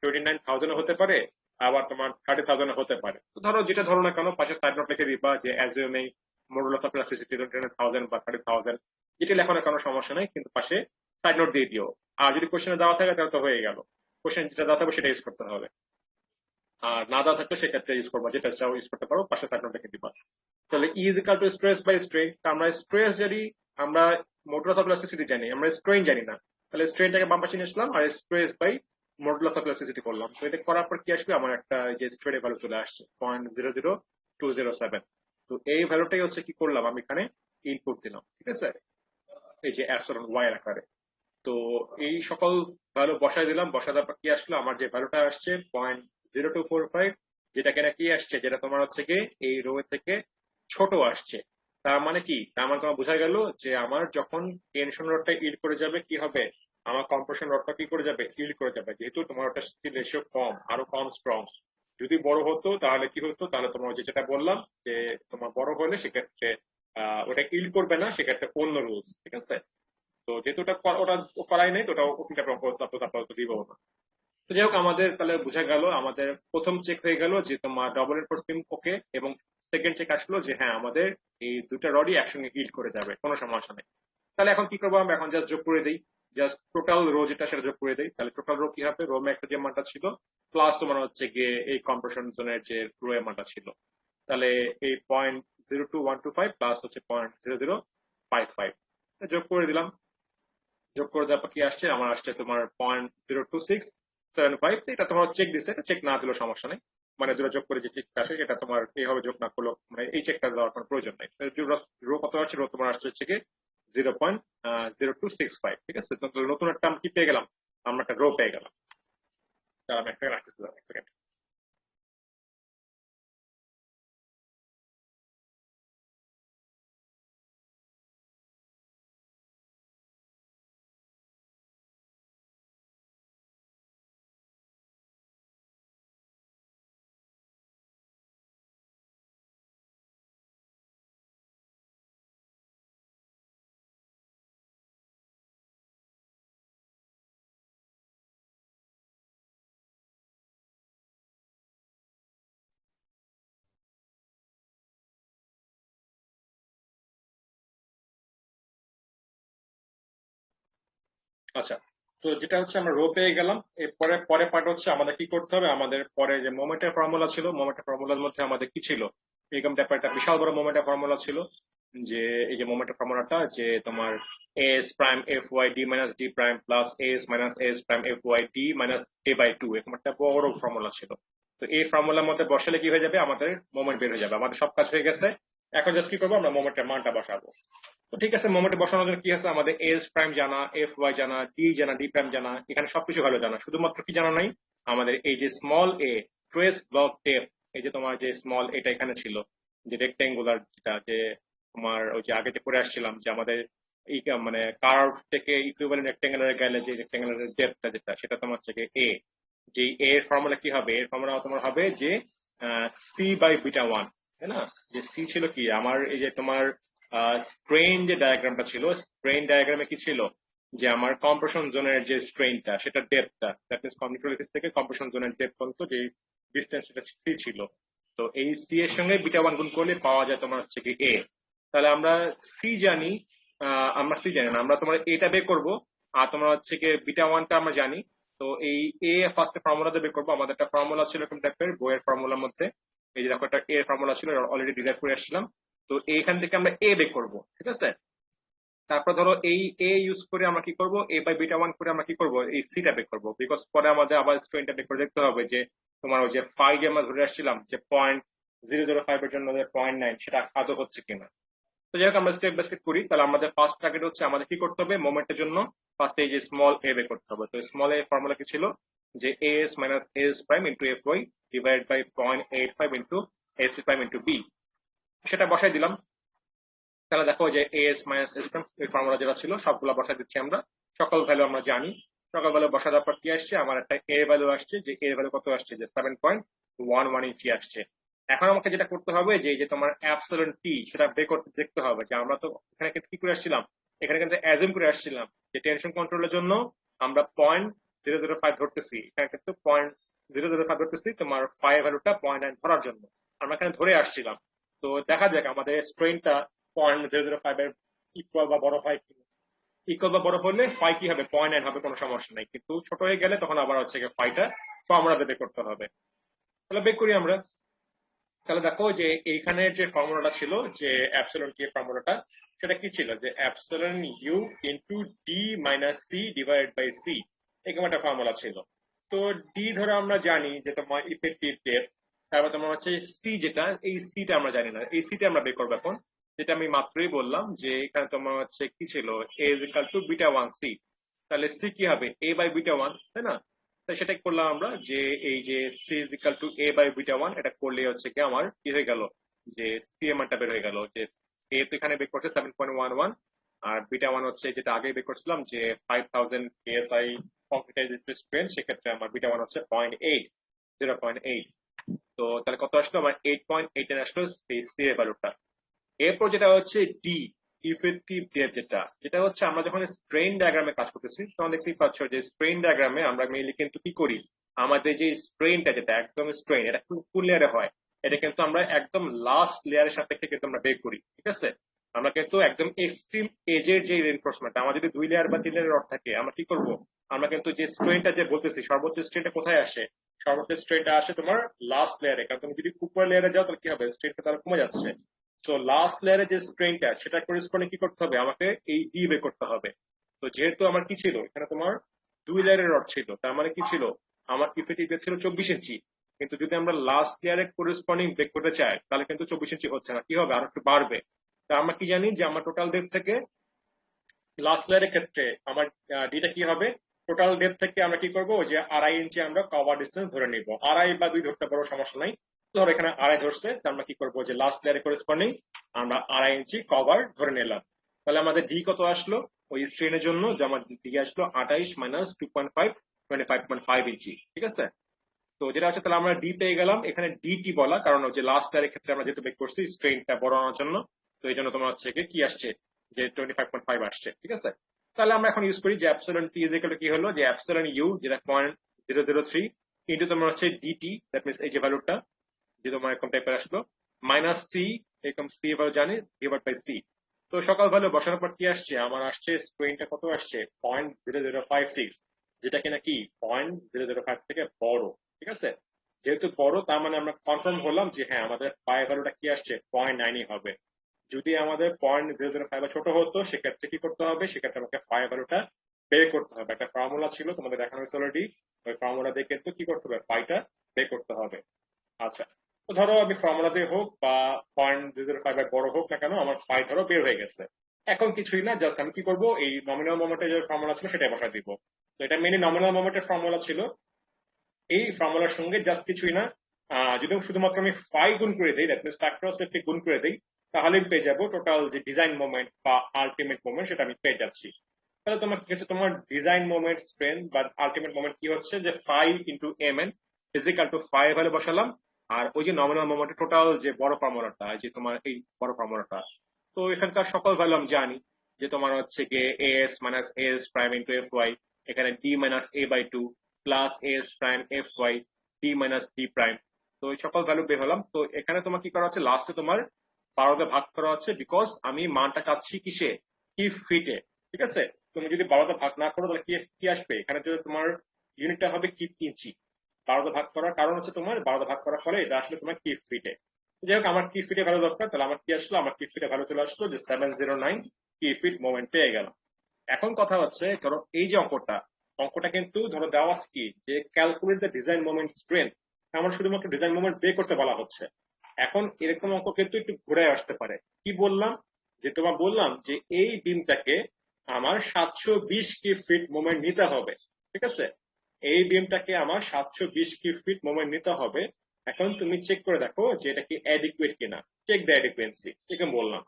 29,000 হতে পারে, আবার তোমার 30,000 হতে পারে। তো ধরো যেটা ধরো না কেন, পাশে সাইড নোট লিখে দিবা যে অ্যাজিউমিং মডুলাস অফ ইলাস্টিসিটি 29,000 বা 30,000, যেটা লেখো না কোনো সমস্যা নাই, কিন্তু পাশে সাইড নোট দিয়ে দিও। আর যদি কোশ্চেনে দেওয়া থাকে তাহলে তো হয়ে গেল, কোশ্চেন যেটা দেওয়া থাকবে সেটা ইউজ করতে হবে। আর না দেওয়া থাকলে সেক্ষেত্রে ইউজ করবা, যেটা চাও ইউজ করতে পারো, পাশে সাইড নোট লিখে দিবা। তাহলে E is equal to stress by strain. আমরা স্ট্রেস জানি, আমরা মডুলাস অফ ইলাস্টিসিটি জানি, আমরা স্ট্রেন জানি না। তাহলে স্ট্রেনটাকে বাম পাশে নিয়ে আসলাম আর stress by modulus of elasticity করলাম। তো এটা করার পর কি আসবে, আমার একটা যে স্ট্রেনের ভ্যালু চলে আসছে 0.00207। তো এই ভ্যালুটাই হচ্ছে কি করলাম, আমি এখানে ইনপুট দিলাম, ঠিক আছে, এই যে অ্যাপসিলন ওয়াই এর আকারে। তো এই সকল ভ্যালু বসাই দিলাম, বসা দেওয়ার পর কি আসলো, আমার যে ভ্যালুটা আসছে 0.0245, যেটা কিনা কি আসছে, যেটা তোমার হচ্ছে কি এই রো থেকে ছোট আসছে। তার মানে কি, তার মানে তোমার বোঝা গেল যে আমার যখন টেনশন রডটা ইল্ড করে যাবে কি হবে, আমার কম্প্রেশন রডটা কি করে যাবে, ইল্ড করে যাবে, যেহেতু তোমার ওটা স্টিল রেশিও কম, আরো কম স্ট্রং। যদি বড় হতো তাহলে কি হতো, তাহলে তোমার যে যেটা বললাম যে তোমার বড় হলে সেক্ষেত্রে ওটা ইল্ড করবে না, সেক্ষেত্রে অন্য রুলস, ঠিক আছে। তো যেহেতু ওটা করাই নাই, তো ওটা ওটা আপাতত দিব না। তো যাই হোক, আমাদের তাহলে বোঝা গেল, আমাদের প্রথম চেক হয়ে গেল যে তোমার ডবল এনফোর্সিং ওকে, এবং সেকেন্ড চেক আসলো যে হ্যাঁ আমাদের এই দুটা রডই একসঙ্গে ইল্ড করে যাবে, কোনো সমস্যা নেই। তাহলে এখন কি করবো, আমরা এখন জাস্ট যোগ করে দিই, জাস্ট টোটাল রো যেটা সেটা যোগ করে দিই। তাহলে টোটাল রো কি হবে, রো ম্যাক্স যে মানটা ছিল প্লাস তোমার হচ্ছে গিয়ে এই কম্প্রেশন জোনের যে রো এর মানটা ছিল। তাহলে এই 0.02125 প্লাস হচ্ছে 0.0055 যোগ করে দিলাম। যোগ করে দেওয়ার পর কি আসছে, আমার আসছে তোমার 0.02675। এটা তোমার চেক দিচ্ছে, এটা চেক না দিলেও সমস্যা নেই, মানে দুটো যোগ করে যে চেক আসে এটা তোমার এইভাবে যোগ না করলেও, মানে এই চেকটা দেওয়ার কোনো প্রয়োজন নেই। রো কত আসছে, রো তোমার আসছে হচ্ছে কি 0.0265, ঠিক আছে। তো নতুন একটা কি পেয়ে গেলাম, আমরা একটা রো পেয়ে গেলাম। তাহলে আমি একটা রাখতেছি, এক সেকেন্ড। আচ্ছা, তো যেটা হচ্ছে আমরা রো পেয়ে গেলাম, এরপরে পরে পার্ট হচ্ছে আমাদের কি করতে হবে, আমাদের পরে যে মোমেন্টের ফর্মুলা ছিল, মোমেন্টের ফর্মুলার মধ্যে আমাদের কি ছিল, এরকম টাইপের একটা বিশাল বড় মোমেন্টের ফর্মুলা ছিল, যে এই যে মোমেন্টের ফর্মুলাটা যে তোমার S prime F Y D minus D prime plus S minus S prime F Y D minus A by two, এরকম একটা বড় ফর্মুলা ছিল। তো এই ফর্মুলার মধ্যে বসালে কি হয়ে যাবে, আমাদের মোমেন্ট বের হয়ে যাবে। আমাদের সব কাজ হয়ে গেছে, এখন জাস্ট কি করবো, আমরা মোমেন্টের মানটা বসাবো। তো ঠিক আছে, মোমেন্টে বসানোর জন্য কি আছে, আমাদের এস প্রাইম জানা, এফ ওয়াই জানা, ডি প্রাইম জানা, এখানে সবকিছু ভালো জানা, শুধুমাত্র কি জানা নাই, আমাদের এই যে স্মল এ ট্রেস ব্লক টেপ, এই যে তোমার যে স্মল এটা এখানে ছিল, যে রেক্টেঙ্গুলার, যেটা যে তোমার ওই যে আগে যে পড়ে আসছিলাম যে আমাদের এই মানে কার্ভ থেকে ইকুইভ্যালেন্ট রেক্টেঙ্গুলার গেলে যে রেক্টেঙ্গুলার ডেপথটা যেটা, সেটা তোমার হচ্ছে এ। যে এ এর ফর্মুলা কি হবে, এর ফর্মুলা তোমার হবে যে সি বাই বিটা ওয়ান, তাই না? যে সি ছিল কি আমার, এই যে তোমার স্ট্রেন যে ডায়াগ্রামটা ছিল, স্ট্রেন ডায়াগ্রামে কি ছিল, যে আমার কম্প্রেশন জোনের যে স্ট্রেনটা, সেটা ডেপথটা, দ্যাট মিন্স কন্ট্রোল থেকে কম্প্রেশন জোনের ডেপথ পর্যন্ত যে ডিস্টেন্স, সেটা সি ছিল। তো এই সি এর সঙ্গে বিটা ওয়ান গুণ করলে পাওয়া যায় তোমার হচ্ছে কি এ। তাহলে আমরা সি জানি, আমরা সি জানি না, আমরা তোমার এটা বের করবো, আর তোমার হচ্ছে কি বিটা ওয়ানটা আমরা জানি। তো এই এ ফার্স্টে ফর্মুলা দিয়ে বের করবো। আমাদের একটা ফর্মুলা ছিল এরকম টাইপের বইয়ের ফর্মুলার মধ্যে, এই যে দেখো একটা এ ফর্মুলা ছিল, অলরেডি ডিরাইভ করে আসছিলাম। তো এইখান থেকে আমরা এ বের করবো, ঠিক আছে? তারপর ধরো এই এ ইউজ করে আমরা কি করব, এ বাই বিটা ওয়ান করে আমরা কি করব, এই সিটা বের করবো, বিকজ পরে আমাদের আবার স্ট্রেনটা বের করে দেখতে হবে যে তোমার ওই যে ফাইভ যে আমরা ধরে আসছিলাম যে 0.005 এর জন্য 0.9, সেটা আদৌ হচ্ছে কিনা। তো যাই হোক, আমরা স্টেপ বাই স্টেপ করি। তাহলে আমাদের ফার্স্ট টার্গেট হচ্ছে আমাদের কি করতে হবে, মোমেন্টের জন্য ফার্স্ট এই যে স্মল এ বের করতে হবে। তো স্মল এ ফর্মুলা কি ছিল, যে S minus S prime into F Y divide by 0.85 into S prime into B, সেটা বসাই দিলাম। তাহলে দেখো যে এস মাইনাস এস প্রাইম এই ফর্মুলা যেটা ছিল সবগুলো বসাই দিচ্ছি আমরা, সকল ভ্যালু আমরা জানি। সকল ভ্যালু বসা দেওয়ার পর কি আসছে, আমার একটা এ ভ্যালু আসছে, যে এ ভ্যালু কত আসছে, যে 7.11 ইঞ্চি আসছে। এখন আমাকে যেটা করতে হবে, যে এই যে তোমার অ্যাপসিলন টি, সেটা বের করতে দেখতে হবে। যে আমরা তো এখানে কিন্তু কি করে আসছিলাম, এখানে কিন্তু অ্যাজুম করে আসছিলাম যে টেনশন কন্ট্রোলের জন্য আমরা 0.005 ধরতেছি, এখানে কিন্তু 0.005 ধরতেছি, তোমার ফাইভ ভ্যালুটা 0.9 ধরার জন্য আমরা এখানে ধরে আসছিলাম। তো দেখা যাক আমাদের স্ট্রেনটা 0.005 এর ইকুয়াল বা বড় হয় কি। ইকুয়াল বা বড় হলে ফাই কি হবে, 0.9 হবে, কোনো সমস্যা নাই। কিন্তু ছোট হয়ে গেলে তখন আবার হচ্ছে ফাইটা ফর্মুলা বের করতে হবে। তাহলে বের করি আমরা। তাহলে দেখো যে এইখানে যে ফর্মুলাটা ছিল, যে অ্যাপসিলন কি ফর্মুলাটা, সেটা কি ছিল, যে epsilon U into D minus C divide by C, এরকম একটা ফর্মুলা ছিল। তো ডি ধরো আমরা জানি যে তোমার ইফেক্টিভ ডেপথ, তারপর তোমার হচ্ছে সি, যেটা এই সিটা আমরা জানি না, এই সিটা আমরা বের করবো এখন। যেটা আমি মাত্রই বললাম যে এখানে তোমার হচ্ছে কি ছিল, A is equal to beta one C. তাহলে সি কি হবে, এ বাই বিটা ওয়ান, তাই না? তাই সেটাই করলাম আমরা, যে এই যে C is equal to A by beta one, এটা করলে হচ্ছে কি আমার কি হয়ে গেল, যে সি এর মানটা বের হয়ে গেল। যে এ তো এখানে বের করছে 7.11, আর বিটা ওয়ান হচ্ছে যেটা আগে বের করছিলাম যে 5000 কেএসআই কম্পিউটার স্ট্রেন, সেক্ষেত্রে আমার বিটা ওয়ান হচ্ছে 0.8। তো তাহলে কত আসলো, আমার 8.8 এর আসলো এই সি এর ভ্যালুটা। এরপর যেটা হচ্ছে ডি, ইফেক্টিভ ডেপথ, যেটা যেটা হচ্ছে আমরা যখন স্ট্রেন ডায়াগ্রামে কাজ করতেছি তখন দেখতেই পাচ্ছ যে স্ট্রেন ডায়াগ্রামে আমরা মেইনলি কিন্তু কি করি, আমাদের যে স্ট্রেনটা যেটা একদম স্ট্রেন, এটা কোন লেয়ারে হয়, এটা কিন্তু আমরা একদম লাস্ট লেয়ারের সাপেক্ষে কিন্তু আমরা বের করি, ঠিক আছে? আমরা কিন্তু একদম এক্সট্রিম এজের যে রেনফোর্সমেন্ট, আমার যদি 2 লেয়ার বা 3 লেয়ার রড থাকে, আমরা কি করব, আমরা কিন্তু যে স্ট্রেনটা যে বলতেছি, সর্বোচ্চ স্ট্রেনটা কোথায় আসে, সর্বোচ্চ স্ট্রেনটা আসে তোমার লাস্ট লেয়ারে। কারণ তুমি যদি উপর লেয়ারে যাও তাহলে কি হবে, স্ট্রেনটা তাহলে কমে যাচ্ছে। তো লাস্ট লেয়ারে যে স্ট্রেনটা, সেটা করেসপন্ডিং কি করতে হবে, আমাকে এই ডি বের করতে হবে। তো যেহেতু আমার কি ছিল, এখানে তোমার 2 লেয়ারের রড ছিল, তার মানে কি ছিল, আমার ইফেক্টিভ ডেপথ ছিল 24 ইঞ্চি। কিন্তু যদি আমরা লাস্ট লেয়ারে করেসপন্ডিং ব্রেক করতে চাই, তাহলে কিন্তু 24 ইঞ্চি হচ্ছে না, কি হবে, আর একটু বাড়বে। তা আমরা কি জানি, যে আমার টোটাল ডেপথ থেকে লাস্ট লেয়ারের ক্ষেত্রে আমার ডিটা কি হবে, টোটাল ডেপথ থেকে আমরা কি করবো, যে 2.5 ইঞ্চি আমরা কভার ডিস্টেন্স ধরে নিব, 2.5 বা 2 ধরতে পারো, সমস্যা নাই। ধরো এখানে 2.5 ধরছে, তো আমরা কি করবো, যে লাস্ট লেয়ারে করেসপন্ডিং আমরা 2.5 ইঞ্চি কভার ধরে নিলাম। তাহলে আমাদের ডি কত আসলো, ওই স্ট্রেনের জন্য যে আমার ডি আসলো 28 মাইনাস 2.5, 25.5 ইঞ্চি, ঠিক আছে? তো যেটা আছে, তাহলে আমরা ডি পেয়ে গেলাম। এখানে ডিটি বলা কারণ হচ্ছে লাস্ট লেয়ারের ক্ষেত্রে আমরা যেহেতু বের করছি স্ট্রেনটা বড় আনার জন্য, তো এই জন্য তোমার হচ্ছে কি আসছে, যে 25.5 আসছে, ঠিক আছে? তাহলে আমরা এখন ইউজ করি যে epsilon T is equal two কি হলো, যে অ্যাপসিলন ইউ যেটা 0.003 ইন্টু তোমার হচ্ছে ডিটি, দ্যাট মিনস এই যে ভ্যালুটা যে তোমার এরকম টাইপের আসলো, মাইনাস সি, এরকম সি ভ্যালু জানি, ডিভাইড বাই সি। তো সকাল ভ্যালু বসানোর পর কি আসছে, আমার আসছে স্ট্রেনটা কত আসছে, 0.0056, যেটা কিনা কি 0.005 থেকে বড়, ঠিক আছে? যেহেতু বড় তার মানে আমরা কনফার্ম হলাম যে হ্যাঁ আমাদের ফাই ভ্যালুটা কি আসছে 0.9 হবে। যদি আমাদের 0.005 ছোট হতো সেক্ষেত্রে কি করতে হবে, সেক্ষেত্রে আমাকে ফাই ভ্যালুটা বের করতে হবে। একটা ফর্মুলা ছিল তোমাদের দেখানো হয়েছে অলরেডি, ওই ফর্মুলা দিয়ে কিন্তু কি করতে হবে, ফাইটা বের করতে হবে। আচ্ছা, তো ধরো আমি ফর্মুলা দিয়ে হোক বা 0.005 এর বড় হোক না কেন, আমার ফাই ধরো বের হয়ে গেছে। এখন কিছুই না, জাস্ট আমি কি করব, এই নমিনাল মোমেন্টের যে ফর্মুলা ছিল সেটা বসাই দিব। তো এটা মেনলি নমিনাল মোমেন্টের ফর্মুলা ছিল। এই ফর্মুলার সঙ্গে জাস্ট কিছুই না, যদি শুধুমাত্র আমি ফাই গুণ করে দিই, দ্যাট মিনস ফ্যাক্টর সেফটি গুণ করে দিই, তাহলে আমি পেয়ে যাবো টোটাল যে ডিজাইন মোমেন্ট বা আলটিমেট মোমেন্ট সেটা আমি পেয়ে যাচ্ছি। তাহলে তোমার কি হচ্ছে, তোমার ডিজাইন মোমেন্ট স্ট্রেন্থ বা আলটিমেট মোমেন্ট কি হচ্ছে, যে phi into M N is equal to phi value বসালাম, আর ওই যে নমিনাল মোমেন্টের টোটাল যে বড় ফর্মুলাটা, যে তোমার এই বড় ফর্মুলাটা, তো এখানকার সকল ভ্যালু আমি জানি, যে তোমার হচ্ছে গিয়ে S minus S prime into F Y, এখানে D minus A by two plus S prime F Y D minus D prime. তো এই সকল ভ্যালু বের হলাম। তো এখানে তোমার কি করা হচ্ছে, লাস্টে তোমার 12 ভাগ করা হচ্ছে, বিকজ আমি মানটা চাচ্ছি কিসে, কি ফিটে। ঠিক আছে, তুমি যদি 12 ভাগ না করো তাহলে কি কি আসবে, এখানে যদি তোমার ইউনিটটা হবে কি ইঞ্চি। 12 ভাগ করার কারণ হচ্ছে তোমার 12 ভাগ করার ফলে এটা আসলে তোমার কি ফিটে। যাই হোক, আমার কি ফিটে ভ্যালু দরকার, তাহলে আমার কি আসলো, আমার কি ফিটে ভ্যালু চলে আসলো যে 709 কি ফিট মোমেন্ট পেয়ে গেলাম। এখন কথা হচ্ছে, ধরো এই যে অঙ্কটা, অঙ্কটা কিন্তু ধরো দেওয়া আছে কি, যে calculate the design moment strength, আমার শুধুমাত্র ডিজাইন মোমেন্ট বের করতে বলা হচ্ছে। এখন এরকম অঙ্ক কিন্তু একটু ঘুরে আসতে পারে। কি বললাম, যে তোমার বললাম যে এই বিমটাকে আমার 720 কি ফিট মোমেন্ট নিতে হবে। ঠিক আছে, এই বিমটাকে আমার 720 কি ফিট মোমেন্ট নিতে হবে। এখন তুমি চেক করে দেখো যে এটা কি অ্যাডিকুয়েট কিনা, চেক দ্য অ্যাডিকুয়েন্সি, ঠিক বললাম।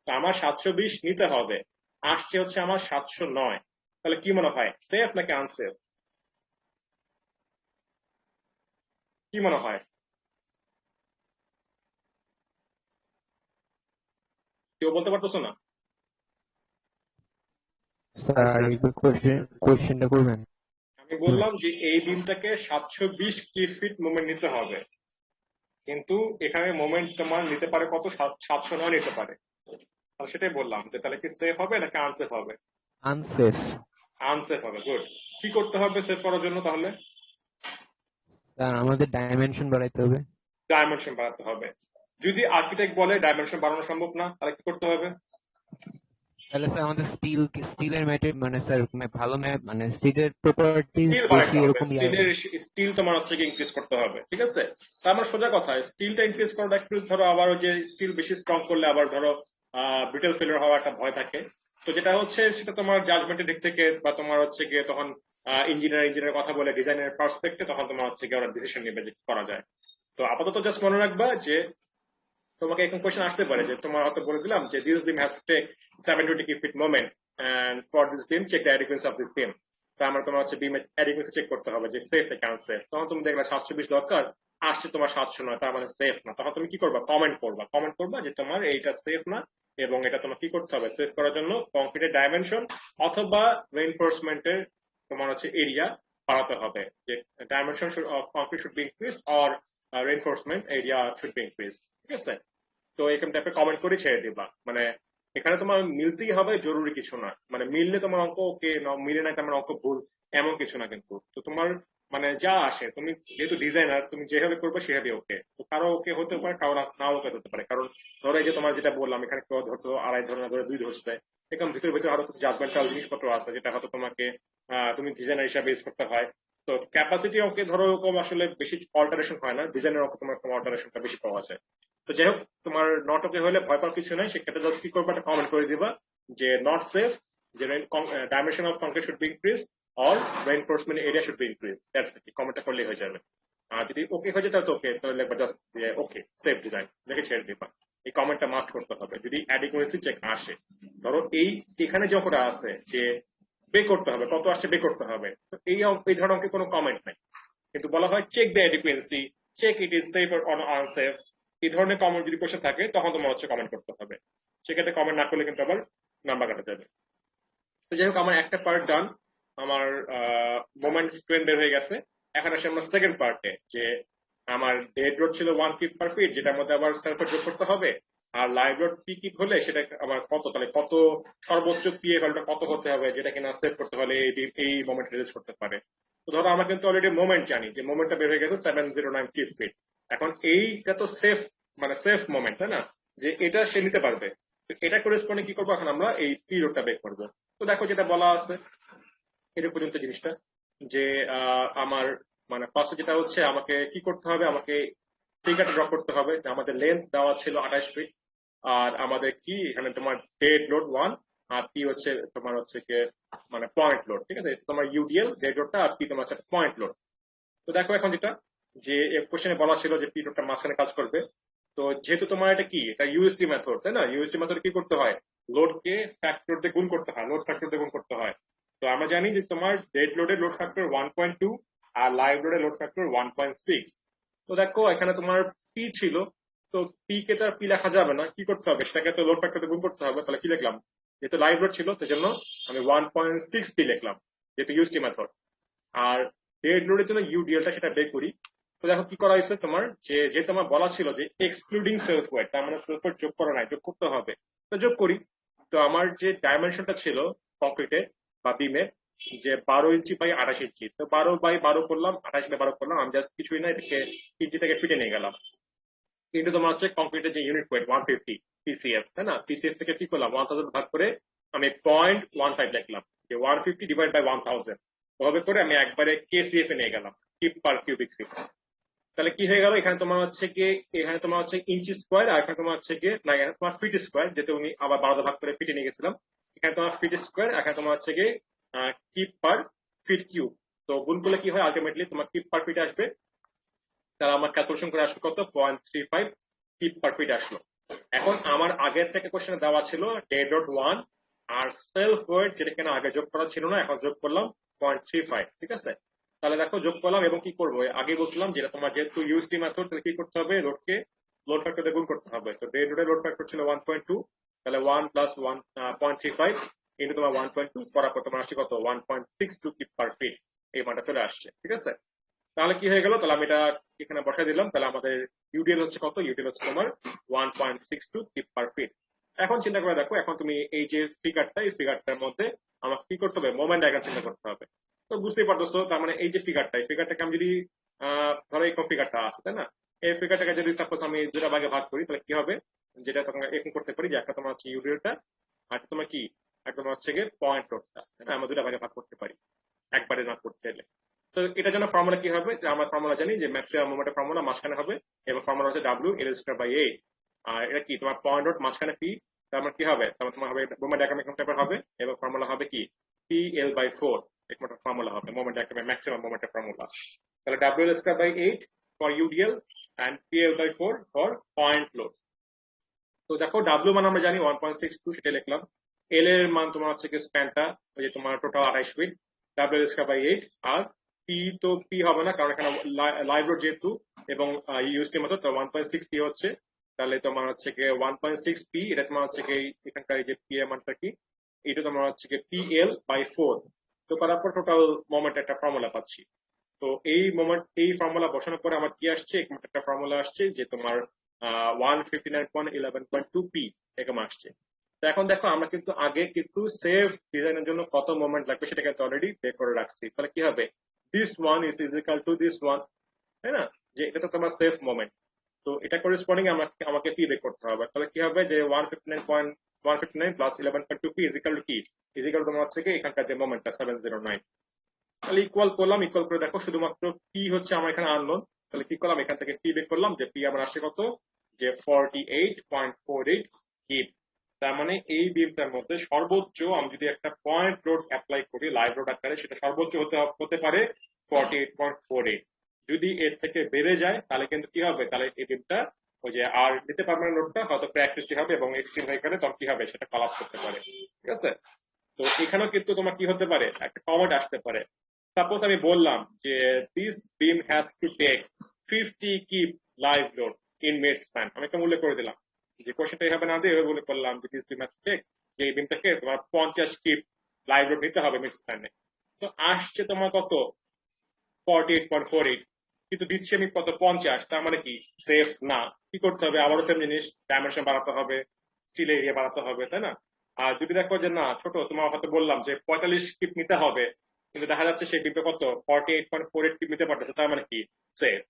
তো আমার 720 নিতে হবে, আসছে হচ্ছে আমার 709। তাহলে কি মনে হয়, সেফ নাকি আনসেফ, কি মনে হয়? কেউ বলতে পারতেছো না? স্যার একবার কোয়েশ্চেনটা করবেন? আমি বললাম যে এই বিমটাকে 720 কি ফিট মোমেন্ট নিতে হবে, কিন্তু এখানে মোমেন্ট তোমার নিতে পারে কত, 709 নিতে পারে। তাহলে সেটাই বললাম যে তাহলে কি সেফ হবে নাকি আনসেফ হবে? আনসেফ। আনসেফ হবে, গুড। কি করতে হবে সেভ করার জন্য তাহলে? স্যার আমাদের ডাইমেনশন বাড়াইতে হবে। ডাইমেনশন বাড়াতে হবে। যদি আর্কিটেক্ট বলে ডাইমেনশন বাড়ানো সম্ভব না, তাহলে কি করতে হবে? তাহলে স্যার আমাদের স্টিলের ম্যাটের মানে স্যার ভালো ম্যাট মানে স্টিলের প্রপার্টিজ স্টিল বেশি বাড়াতে হবে, এরকম স্টিলের স্টিল তোমার হচ্ছে কি ইনক্রিজ করতে হবে। ঠিক আছে, তার মানে সোজা কথা, স্টিলটা ইনক্রিজ করাটা একটু ধরো, আবার ওই যে স্টিল বেশি স্ট্রং করলে আবার ধরো ব্রিটেল ফেলিওর হওয়ার একটা ভয় থাকে। তো যেটা হচ্ছে সেটা তোমার জাজমেন্টের দিক থেকে বা তোমার হচ্ছে গিয়ে তখন ইঞ্জিনিয়ার কথা বলে ডিজাইনের পার্সপেক্টে, তখন তোমার হচ্ছে গিয়ে ওরা ডিসিশন নেবে যে কি করা যায়। তো আপাতত জাস্ট মনে রাখবা যে তোমাকে এখন কোয়েশ্চেন আসতে পারে, যে তোমার হয়তো বলে দিলাম যে this beam has to take 720 feet moment and for this beam check the adequacy of this beam. তার মানে তোমার হচ্ছে বিম অ্যাডিকুয়েন্সি চেক করতে হবে যে সেফ নাকি আনসেফ। তখন তুমি দেখলে 720 দরকার, আসছে তোমার 709, তার মানে সেফ না। তখন তুমি কি করবা, কমেন্ট করবা যে তোমার এইটা সেফ না, এবং এটা তোমার কি করতে হবে, সেফ করার জন্য কংক্রিটের ডাইমেনশন অথবা রেইনফোর্সমেন্টের তোমার হচ্ছে এরিয়া বাড়াতে হবে, যে dimension of concrete should be increase or reinforcement area should be increase. ঠিক আছে, তো এরকম টাইপের কমেন্ট করে ছেড়ে দিবা। মানে এখানে তোমার মিলতেই হবে জরুরি কিছু না, মানে মিললে তোমার অঙ্ক ওকে, মিলে না তোমার অঙ্ক ভুল, এমন কিছু না কিন্তু। তো তোমার মানে যা আসে, তুমি যেহেতু ডিজাইনার, তুমি যেভাবে করবে সেভাবে ওকে। তো কারো ওকে হতে পারে, কারো নাও ওকে হতে পারে। কারণ ধরো এই যে তোমার যেটা বললাম, এখানে কেউ ধরতো আড়াই ধরে না ধরে দুই ধরছে, এরকম ভিতরে ভিতরে আরো জাজমেন্টাল জিনিসপত্র আছে, যেটা হয়তো তোমাকে তুমি ডিজাইনার হিসাবে ইউজ করতে হয়। তো ক্যাপাসিটি ওকে ধরো ওরকম আসলে বেশি অল্টারেশন হয় না, ডিজাইনের ওকে তোমার অল্টারেশনটা বেশি পাওয়া যায়। তো যাই হোক, তোমার নট ওকে হলে ভয় পাওয়ার কিছু নাই, সেক্ষেত্রে জাস্ট কি করবে, একটা কমেন্ট করে দিবা যে নট সেফ, যে dimension of concrete should be increase or reinforcement area should be increase, that's it. কমেন্টটা করলেই হয়ে যাবে। আর যদি ওকে হয়ে যায় তাহলে ওকে, তাহলে লিখবা জাস্ট ওকে সেফ ডিজাইন লিখে ছেড়ে দিবা। এই কমেন্টটা মাস্ট করতে হবে যদি অ্যাডিকুয়েসি চেক আসে। ধরো এই এখানে যে অঙ্কটা আছে যে বে করতে হবে, কত আসছে বে করতে হবে, তো এই ধরনের অঙ্কে কোনো কমেন্ট নাই, কিন্তু বলা হয় check the adequacy, check it is safe or unsafe. এই ধরনের কমেন্ট যদি কোশ্চেন থাকে তখন তোমার হচ্ছে কমেন্ট করতে হবে। সেক্ষেত্রে কমেন্ট না করলে কিন্তু আবার নাম্বার কাটা যাবে। তো যাই হোক, আমার একটা পার্ট ডান, আমার মোমেন্ট স্ট্রেন বের হয়ে গেছে। এখন আসে আমরা সেকেন্ড পার্টে, যে আমার ডেড রোড ছিল 1 কিপ পার ফিট, যেটার মধ্যে আবার সালফার যোগ করতে হবে। আর লাইভ রোড পি কিপ হলে সেটা আমার কত, তাহলে কত সর্বোচ্চ পি এ ভ্যালুটা কত হতে হবে, যেটা কিনা সেভ করতে হলে এই মোমেন্ট রিলিজ করতে পারে। তো ধরো আমরা কিন্তু অলরেডি মোমেন্ট জানি যে মোমেন্টটা বের হয়ে গেছে 709 কিউব ফিট। এখন এইটা তো সেফ, মানে সেফ মোমেন্ট, তাই না, যে এটা সে নিতে পারবে। তো এটা করেসপন্ডিং কি করবো, এখন আমরা এই পি লোডটা বের করবো। তো দেখো যেটা বলা আছে এটা পর্যন্ত জিনিসটা, যে আমার মানে ফার্স্টে যেটা হচ্ছে আমাকে কি করতে হবে, আমাকে ফিগারটা ড্র করতে হবে যে আমাদের লেন্থ দেওয়া ছিল 28 ফিট, আর আমাদের কি এখানে তোমার ডেড লোড 1, আর পি হচ্ছে তোমার হচ্ছে কি মানে পয়েন্ট লোড, ঠিক আছে, তোমার ইউডিএল ডেড লোডটা, আর পি তোমার হচ্ছে পয়েন্ট লোড। তো দেখো এখন যেটা যে কোশ্চেনে বলা ছিল যে পি লোডটা মাঝখানে কাজ করবে। তো যেহেতু তোমার এটা কি, এটা ইউএসডি মেথড, তাই না, ইউএসডি মেথড কি করতে হয়, লোডকে ফ্যাক্টর দিয়ে গুণ করতে হয়, লোড ফ্যাক্টর দিয়ে গুণ করতে হয়। তো আমরা জানি যে তোমার ডেড লোডের লোড ফ্যাক্টর 1.2 আর লাইভ লোডের লোড ফ্যাক্টর 1.6। তো দেখো এখানে তোমার পি ছিল, তো পি কে তো আর পি লেখা যাবে না, কি করতে হবে, সেটাকে তো লোড ফ্যাক্টর দিয়ে গুণ করতে হবে। তাহলে কি লিখলাম, যেহেতু লাইভ লোড ছিল সেজন্য আমি 1.6 পি লিখলাম, যেহেতু ইউএসডি মেথড। আর ডেড লোডের জন্য ইউডিএলটা সেটা বের করি। তো দেখো কি করা হয়েছে তোমার, যে যে তোমার বলা ছিল যে এক্সক্লুডিং সেলফ ওয়েট, তার মানে সেলফ ওয়েট যোগ করা নাই, যোগ করতে হবে। তো যোগ করি। তো আমার যে ডাইমেনশনটা ছিল কংক্রিটে বা বিমে, যে 12 ইঞ্চি বাই 28 ইঞ্চি, তো 12 বাই 12 করলাম, 28 বাই 12 করলাম, আমি জাস্ট কিছুই না এটাকে ইঞ্চি থেকে ফিটে নিয়ে গেলাম। কিন্তু তোমার হচ্ছে কংক্রিটের যে ইউনিট ওয়েট 150 পিসিএফ, তাই না, পিসিএফ থেকে কি করলাম 1000 ভাগ করে আমি 0.15 লিখলাম, যে 150 ডিভাইড বাই 1000 ওভাবে করে আমি একবারে কেসিএফ এ নিয়ে গেলাম, কিপ পার কিউবিক ফিট। তাহলে কি হয়ে গেল, এখানে তোমার হচ্ছে কি, এখানে তোমার হচ্ছে ইঞ্চি স্কোয়ার, আর এখানে তোমার হচ্ছে কি না, এখানে তোমার ফিট স্কোয়ার, যেহেতু আমি আবার 12 ভাগ করে ফিটে নিয়ে গেছিলাম। এখানে তোমার ফিট স্কোয়ার, এখানে তোমার হচ্ছে কি কিপ পার ফিট কিউব। তো গুণ করলে কি হয়, আলটিমেটলি তোমার কিপ পার ফিট আসবে। তাহলে আমার ক্যালকুলেশন করে আসলো কত, 0.35 কিপ পার ফিট আসলো। এখন আমার আগের থেকে কোশ্চেনে দেওয়া ছিল ডেড লোড 1 আর সেলফ ওয়েট, যেটা কিনা আগে যোগ করা ছিল না, এখন যোগ করলাম 0.35, ঠিক আছে। তাহলে দেখো যোগ করলাম এবং কি করবো, আগে বলছিলাম যেটা তোমার যেহেতু ইউএসডি মেথড, তাহলে কি করতে হবে, লোডকে লোড ফ্যাক্টর দিয়ে গুণ করতে হবে। তো ডেড লোডের লোড ফ্যাক্টর ছিল 1.2, তাহলে 1 প্লাস 1.35 ইন্টু তোমার 1.2 করার পর তোমার আসছে কত, 1.62 কিপ পার ফিট, এই মানটা চলে আসছে, ঠিক আছে। তাহলে কি হয়ে গেল, তাহলে আমি এটা এখানে বসাই দিলাম। তাহলে আমাদের ইউডিএল হচ্ছে কত, ইউডিএল হচ্ছে তোমার 1.62 কিপ পার ফিট। এখন চিন্তা করে দেখো, এখন তুমি এই যে ফিগারটা, এই ফিগারটার মধ্যে আমাকে কি করতে হবে, মোমেন্ট ডায়াগ্রাম চিন্তা করতে হবে। তো বুঝতেই পারতেছো, তার মানে এই যে ফিগারটা, এই ফিগারটাকে আমি যদি ধরো এই ফিগারটা আছে, তাই না, এই ফিগারটাকে যদি সাপোজ আমি দুটা ভাগে ভাগ করি, তাহলে কি হবে, যেটা তোমরা এরকম করতে পারি যে একটা তোমার হচ্ছে ইউডিএলটা, আর তোমার কি, আর তোমার হচ্ছে গিয়ে পয়েন্ট লোডটা, আমরা দুটা ভাগে ভাগ করতে পারি একবারে না করতে চাইলে। তো এটার জন্য ফর্মুলা কি হবে, যে আমরা ফর্মুলা জানি যে ম্যাক্সিমাম মোমেন্টের ফর্মুলা মাঝখানে হবে, এবং ফর্মুলা হচ্ছে ডাব্লিউ এল স্কয়ার বাই এ। আর এটা কি তোমার পয়েন্ট ডট মাঝখানে পি, তার মানে কি হবে, তারপর তোমার হবে মোমেন্ট ডায়াগ্রাম এরকম টাইপের হবে, এবং ফর্মুলা হবে কি পি এল বাই 4, এরকম একটা ফর্মুলা হবে মোমেন্ট ডায়াগ্রামের ম্যাক্সিমাম মোমেন্টের ফর্মুলা। তাহলে W L square by 8 for UDL and P L by 4 for point load. তো দেখো ডাব্লিউ মান আমরা জানি 1.62, সেটা লিখলাম। এল এর মান তোমার হচ্ছে কি স্প্যানটা, ওই যে তোমার total 28 feet, W square by 8। আর পি তো পি হবে না, কারণ এখানে লাইভ লোড যেহেতু এবং ইউএসডি মতো, তো 1.6 পি হচ্ছে। তাহলে তোমার হচ্ছে কি 1.6 পি, এটা তোমার হচ্ছে কি এখানকার এই যে পি এর মানটা কি, এটা তোমার হচ্ছে কি পি এল বাই 4। তো করার পর টোটাল মোমেন্ট একটা ফর্মুলা পাচ্ছি। তো এই মোমেন্ট, এই ফর্মুলা বসানোর পরে আমার কি আসছে, একটা ফর্মুলা আসছে যে তোমার 159.11.2 পি এরকম আসছে। তো এখন দেখো আমরা কিন্তু আগে কিন্তু সেফ ডিজাইনের জন্য কত মোমেন্ট লাগবে সেটা কিন্তু অলরেডি বের করে রাখছি। তাহলে কি হবে, this one is equal to this one, তাই না, যে এটা তো তোমার সেফ মোমেন্ট। তো এটা করেসপন্ডিং আমাকে আমাকে পি বের করতে হবে। তাহলে কি হবে, যে 159 প্লাস 11.2 পি ইজিক্যাল টু কি, ইজিক্যাল তোমার হচ্ছে কি এখানকার যে মোমেন্টটা 709। তাহলে ইকুয়াল করলাম, ইকুয়াল করে দেখো শুধুমাত্র পি হচ্ছে আমার এখানে আননোন। তাহলে কি করলাম, এখান থেকে পি বের করলাম, যে পি আমার আসে কত, যে 48.48 কিপ। তার মানে এই বিমটার মধ্যে সর্বোচ্চ আমি যদি একটা পয়েন্ট লোড অ্যাপ্লাই করি লাইভ লোড আকারে, সেটা সর্বোচ্চ হতে পারে 48.48। যদি এর থেকে বেড়ে যায় তাহলে কিন্তু কি হবে, তাহলে এই বিমটা ওই যে আর নিতে পারবে না লোডটা, হয়তো ক্র্যাক সৃষ্টি হবে এবং এক্সট্রিম হয়ে গেলে তখন কি হবে, সেটা কলাপস করতে পারে, ঠিক আছে। তো এখানেও কিন্তু তোমার কি হতে পারে, একটা কমেন্ট আসতে পারে। সাপোজ আমি বললাম যে this beam has to take 50 kip live load in mid span, আমি একটা উল্লেখ করে দিলাম, যে কোশ্চেনটা এইভাবে না দিয়ে বলে করলাম যে this beam has to take, যে এই বিমটাকে তোমার 50 কিপ লাইভ লোড নিতে হবে মিড স্প্যানে। তো আসছে তোমার কত, 48.48, কিন্তু দিচ্ছি আমি কত, 50। তার মানে কি সেফ না, কি করতে হবে, আবারও সেম জিনিস, ডাইমেনশন বাড়াতে হবে, স্টিল এরিয়া বাড়াতে হবে, তাই না। আর যদি দেখো যে না ছোট, তোমার হয়তো বললাম যে 45 কিপ নিতে হবে, কিন্তু দেখা যাচ্ছে সে কিন্তু কত 48.48 নিতে পারতেছে, তার মানে কি সেফ।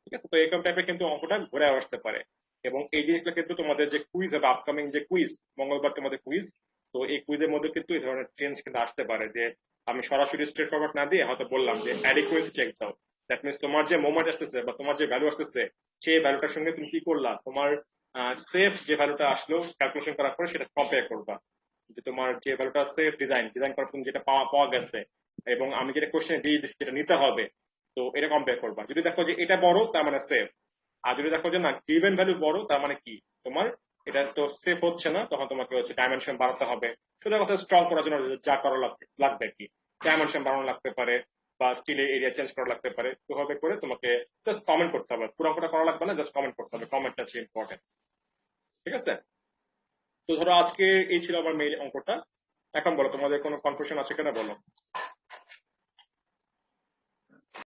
ঠিক আছে, তো এরকম টাইপের কিন্তু অঙ্কটা ঘুরে আসতে পারে। এবং এই জিনিসটা কিন্তু তোমাদের যে কুইজ হবে, আপকামিং যে কুইজ, মঙ্গলবার তোমাদের কুইজ, তো এই কুইজের মধ্যে কিন্তু এই ধরনের চেঞ্জ কিন্তু আসতে পারে, যে আমি সরাসরি স্ট্রেট ফরওয়ার্ড না দিয়ে হয়তো বললাম যে অ্যাডিকুয়েসি চেক দাও। দ্যাট মিনস তোমার যে মোমেন্ট আসতেছে বা তোমার যে ভ্যালু আসতেছে, সেই ভ্যালুটার সঙ্গে তুমি কি করলা, তোমার সেফ যে ভ্যালুটা আসলো ক্যালকুলেশন করার পরে সেটা কম্পেয়ার করবা, যে তোমার যে ভ্যালুটা সেফ ডিজাইন ডিজাইন করার পর যেটা পাওয়া পাওয়া গেছে, এবং আমি যেটা কোশ্চেনে দিয়ে দিচ্ছি যেটা নিতে হবে, তো এটা কম্পেয়ার করবা। যদি দেখো যে এটা বড় তার মানে সেফ, আর যদি দেখো যে না গিভেন ভ্যালু বড় তার মানে কি তোমার এটা তো সেফ হচ্ছে না, তখন তোমাকে হচ্ছে ডাইমেনশন বাড়াতে হবে। সোজা কথা স্ট্রং করার জন্য যা করা লাগবে আর কি, ডাইমেনশন বাড়ানো লাগতে পারে বা স্টিলের এরিয়া চেঞ্জ করা লাগতে পারে, তো হবে করে তোমাকে জাস্ট কমেন্ট করতে হবে, পুরো অঙ্কটা করা লাগবে না, জাস্ট কমেন্ট করতে হবে, কমেন্টটা হচ্ছে ইম্পর্টেন্ট। ঠিক আছে, তো ধরো আজকে এই ছিল আমার মেইল অঙ্কটা। এখন বলো তোমাদের কোনো কনফিউশন আছে কিনা বলো।